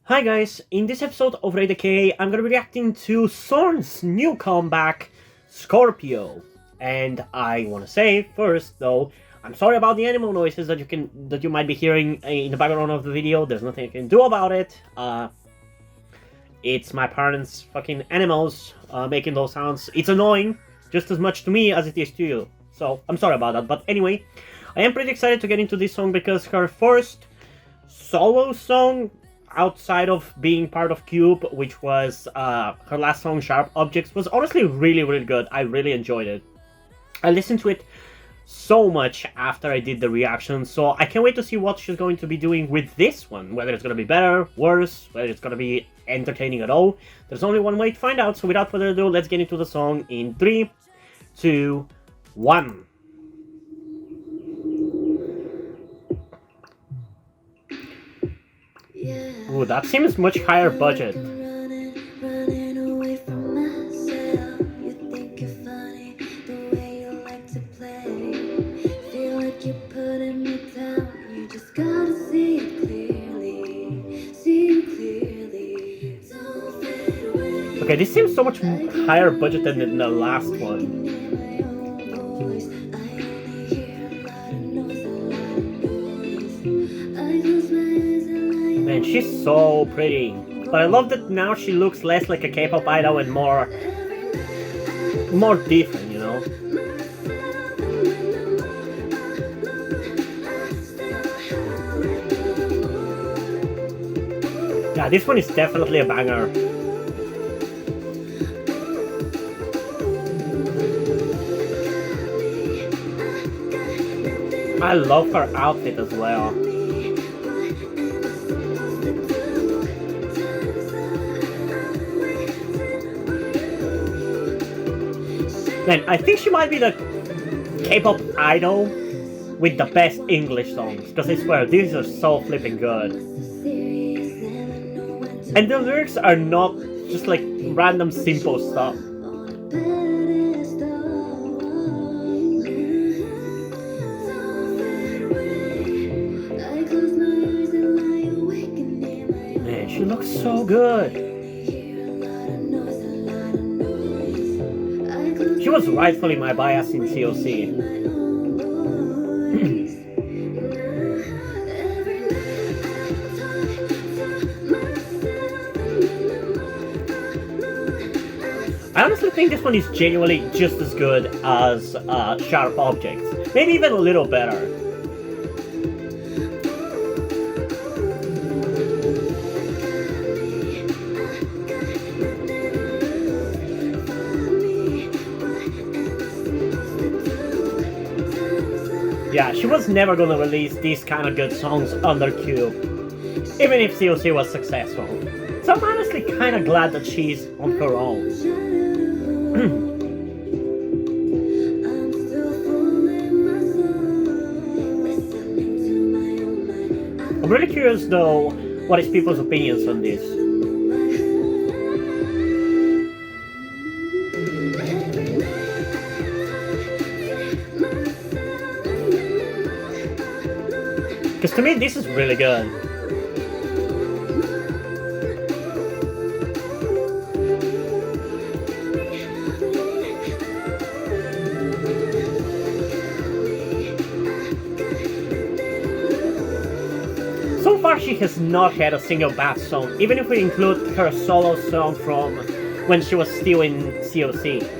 Hi guys, in this episode of Raid Decay, I'm gonna be reacting to Sorn's new comeback, Scorpio. And I wanna say first though, I'm sorry about the animal noises that you might be hearing in the background of the video. There's nothing I can do about it. It's my parents' fucking animals making those sounds. It's annoying just as much to me as it is to you. So I'm sorry about that. But anyway, I am pretty excited to get into this song because her first solo song outside of being part of Cube, which was her last song, Sharp Objects, was honestly really good. I really enjoyed it. I listened to it so much after I did the reaction, so I can't wait to see what she's going to be doing with this one. Whether it's going to be better, worse, whether it's going to be entertaining at all. There's only one way to find out, so without further ado, let's get into the song in 3, 2, 1. Ooh, that seems much higher budget. Okay, this seems so much higher budget than in the last one. Man, she's so pretty. But I love that now she looks less like a K-pop idol and more different, you know? Yeah, this one is definitely a banger. I love her outfit as well. Man, I think she might be the K-pop idol with the best English songs, because I swear, these are so flipping good. And the lyrics are not just like random simple stuff. Man, she looks so good. She was rightfully my bias in COC. I honestly think this one is genuinely just as good as Sharp Objects. Maybe even a little better. Yeah, she was never gonna release these kind of good songs under Cube, even if COC was successful. So I'm honestly kind of glad that she's on her own. I'm really curious though, what is people's opinions on this? Because to me, this is really good. So far, she has not had a single bad song, even if we include her solo song from when she was still in COC.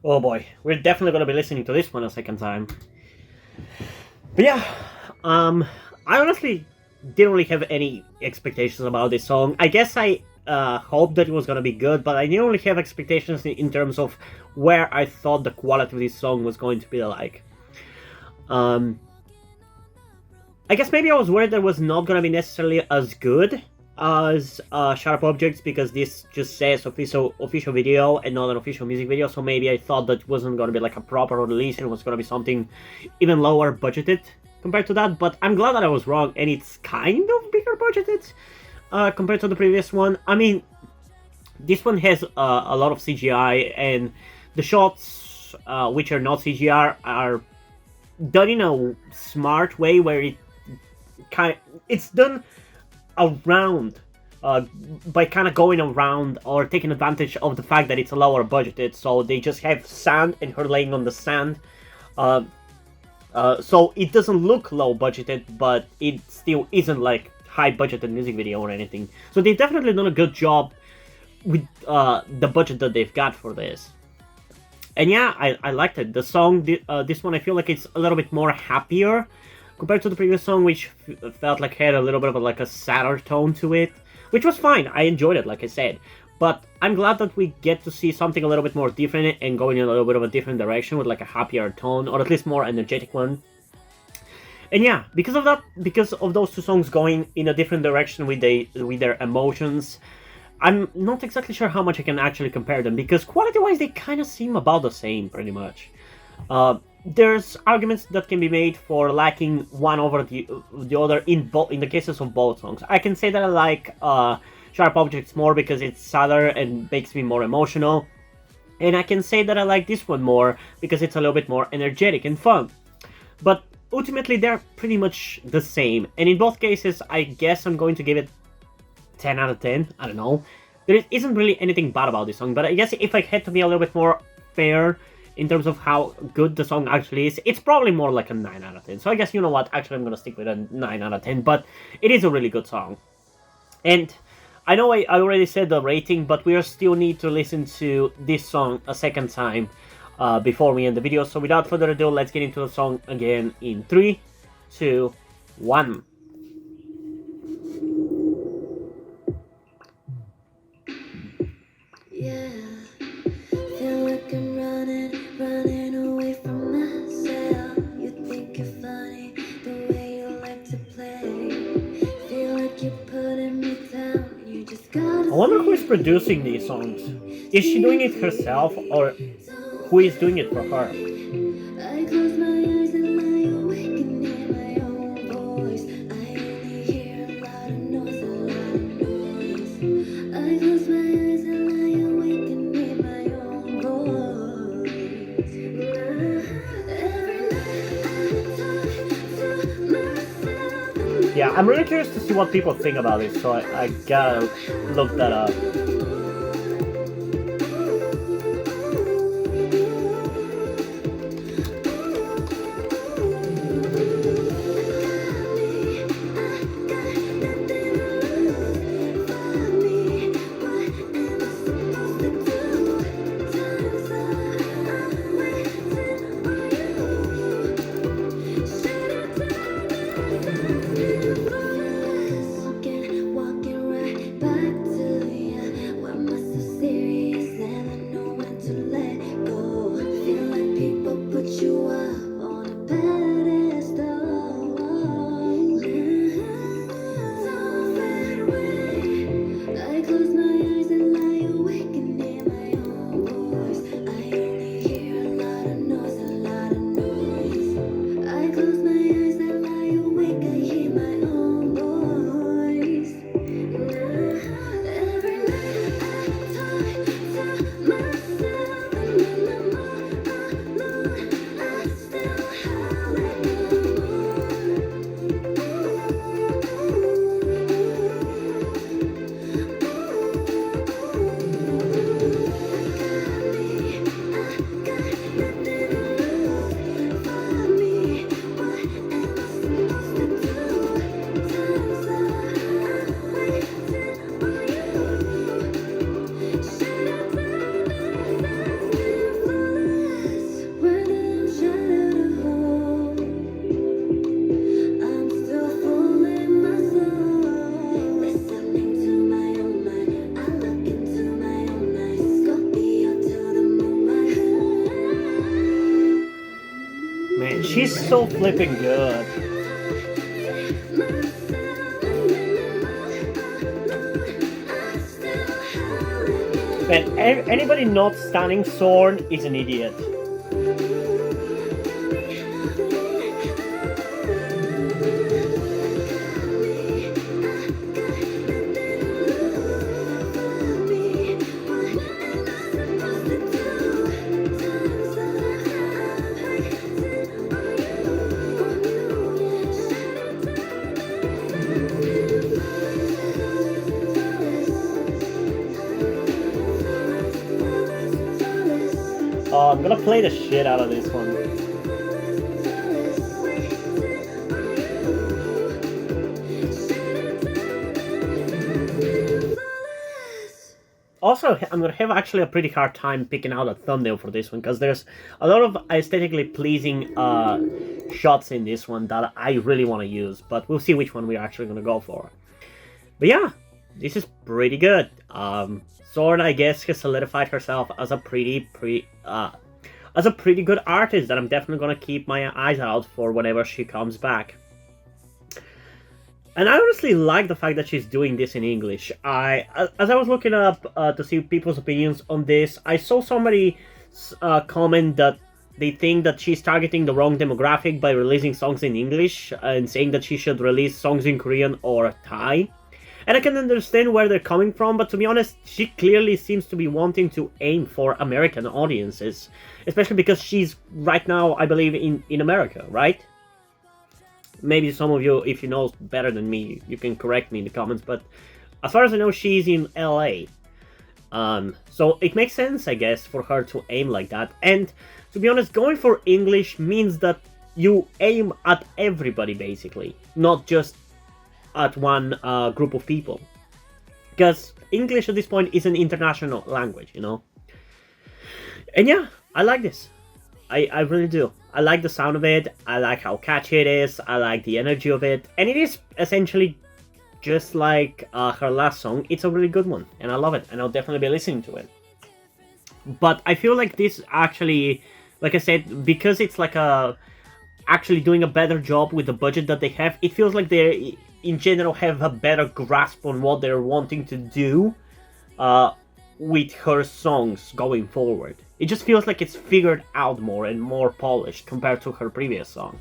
Oh boy, we're definitely going to be listening to this one a second time. But yeah, I honestly didn't really have any expectations about this song. I guess I hoped that it was going to be good, but I didn't really have expectations in terms of where I thought the quality of this song was going to be like. I guess maybe I was worried that it was not going to be necessarily as good as sharp objects because this just says official video and not an official music video. So maybe I thought that wasn't gonna be like a proper release. It was gonna be something even lower budgeted compared to that. But I'm glad that I was wrong, and it's kind of bigger budgeted compared to the previous one. I mean, this one has a lot of CGI, and the shots which are not CGI are done in a smart way where it's done around by kind of going around or taking advantage of the fact that it's a lower budgeted. So they just have sand and her laying on the sand. So it doesn't look low budgeted, but it still isn't like high budgeted music video or anything. So they've definitely done a good job with the budget that they've got for this. And yeah, I liked it. The song, this one, I feel like it's a little bit more happier compared to the previous song, which felt like had a little bit of like a sadder tone to it, which was fine. I enjoyed it, like I said. But I'm glad that we get to see something a little bit more different and going in a little bit of a different direction with like a happier tone, or at least more energetic one. And yeah, because of that, because of those two songs going in a different direction with their emotions, I'm not exactly sure how much I can actually compare them, because quality-wise they kind of seem about the same, pretty much. There's arguments that can be made for lacking one over the other in the cases of both songs. I can say that I like Sharp Objects more because it's sadder and makes me more emotional, and I can say that I like this one more because it's a little bit more energetic and fun. But ultimately they're pretty much the same, and in both cases I guess I'm going to give it 10 out of 10. I don't know. There isn't really anything bad about this song, but I guess if I had to be a little bit more fair in terms of how good the song actually is, it's probably more like a 9 out of 10. So I guess, you know what, actually I'm gonna stick with a 9 out of 10, but it is a really good song. And I know I already said the rating, but we still need to listen to this song a second time before we end the video. So without further ado, let's get into the song again in 3, 2, 1. Yeah, feel like I'm running away from myself. You think you're funny, the way you like to play. Feel like you're putting me down, you just gotta. I wonder who is producing these songs. Is she doing it herself, or who is doing it for her? I close my eyes and lie awake and hear my own voice. I only hear a lot of noise, a lot of noise. I close my eyes and lie awake and hear my own voice. Every night I talk to myself. Yeah, I'm really curious to see what people think about it, so I gotta look that up. Walking right back to you. Why am I so serious and I know when to let go? Feel like people put you up on a pedestal. Don't fade away. I close my eyes and lie awake and hear my own voice. I only hear a lot of noise, a lot of noise. I close my eyes and lie awake, I hear my own voice. Every night I talk to myself, and when I'm alone, I still howl at the Man, she's so flipping good. Man, anybody not stunning Sorn is an idiot. Oh, I'm gonna play the shit out of this one. Also, I'm gonna have actually a pretty hard time picking out a thumbnail for this one, because there's a lot of aesthetically pleasing shots in this one that I really want to use, but we'll see which one we're actually gonna go for. But yeah, this is pretty good. Sorn, I guess, has solidified herself as a pretty good artist that I'm definitely gonna keep my eyes out for whenever she comes back. And I honestly like the fact that she's doing this in English. As I was looking up to see people's opinions on this, I saw somebody comment that they think that she's targeting the wrong demographic by releasing songs in English and saying that she should release songs in Korean or Thai. And I can understand where they're coming from, but to be honest, she clearly seems to be wanting to aim for American audiences. Especially because she's right now, I believe, in America, right? Maybe some of you, if you know better than me, you can correct me in the comments, but as far as I know, she's in LA. So it makes sense, I guess, for her to aim like that. And to be honest, going for English means that you aim at everybody, basically, not just at one group of people. Because English at this point is an international language, you know? And yeah, I like this. I really do. I like the sound of it, I like how catchy it is, I like the energy of it, and it is essentially just like her last song. It's a really good one, and I love it, and I'll definitely be listening to it. But I feel like this actually, like I said, because it's like actually doing a better job with the budget that they have, it feels like they, in general, have a better grasp on what they're wanting to do with her songs going forward. It just feels like it's figured out more and more polished compared to her previous song.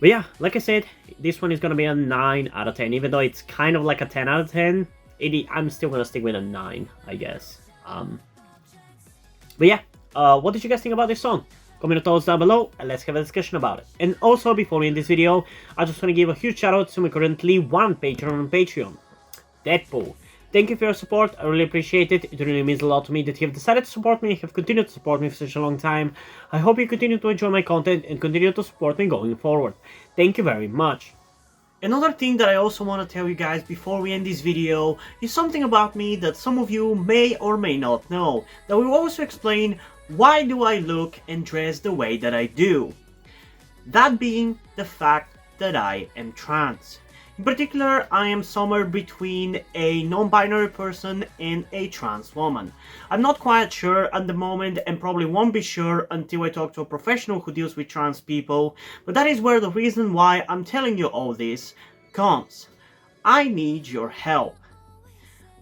But yeah, like I said, this one is gonna be a 9 out of 10, even though it's kind of like a 10 out of 10. I'm still gonna stick with a 9, I guess. But yeah, what did you guys think about this song? Comment your thoughts down below and let's have a discussion about it. And also, before we end this video, I just want to give a huge shout out to my currently one patron on Patreon, Deadpool. Thank you for your support, I really appreciate it. It really means a lot to me that you have decided to support me, have continued to support me for such a long time. I hope you continue to enjoy my content and continue to support me going forward. Thank you very much. Another thing that I also want to tell you guys before we end this video is something about me that some of you may or may not know, that will also explain why do I look and dress the way that I do. That being the fact that I am trans. In particular, I am somewhere between a non-binary person and a trans woman. I'm not quite sure at the moment and probably won't be sure until I talk to a professional who deals with trans people, but that is where the reason why I'm telling you all this comes. I need your help.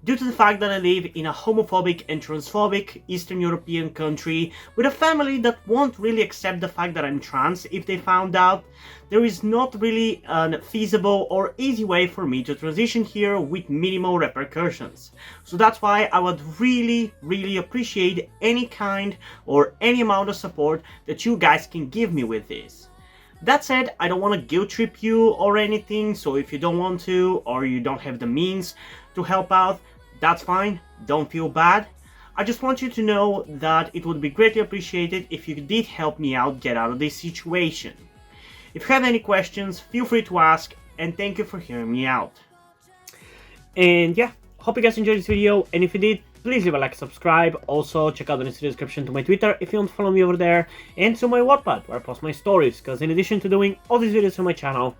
Due to the fact that I live in a homophobic and transphobic Eastern European country with a family that won't really accept the fact that I'm trans if they found out, there is not really a feasible or easy way for me to transition here with minimal repercussions. So that's why I would really appreciate any kind or any amount of support that you guys can give me with this. That said, I don't want to guilt trip you or anything, so if you don't want to or you don't have the means to help out, that's fine, don't feel bad. I just want you to know that it would be greatly appreciated if you did help me out get out of this situation. If you have any questions, feel free to ask, and thank you for hearing me out. And yeah, hope you guys enjoyed this video, and if you did, please leave a like and subscribe. Also, check out the description to my Twitter if you want to follow me over there, and to my Wattpad where I post my stories, because in addition to doing all these videos on my channel,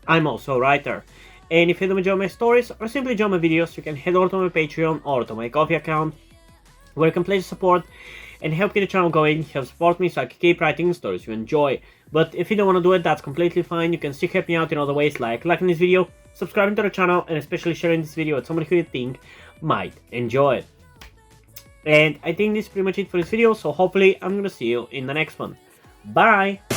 I'm also a writer. And if you don't enjoy my stories or simply enjoy my videos, you can head over to my Patreon or to my Coffee account, where you can pledge support and help get the channel going, help support me so I can keep writing stories you enjoy. But if you don't want to do it, that's completely fine. You can still help me out in other ways, like liking this video, subscribing to the channel, and especially sharing this video with somebody who you think might enjoy it. And I think this is pretty much it for this video, so hopefully I'm gonna see you in the next one. Bye!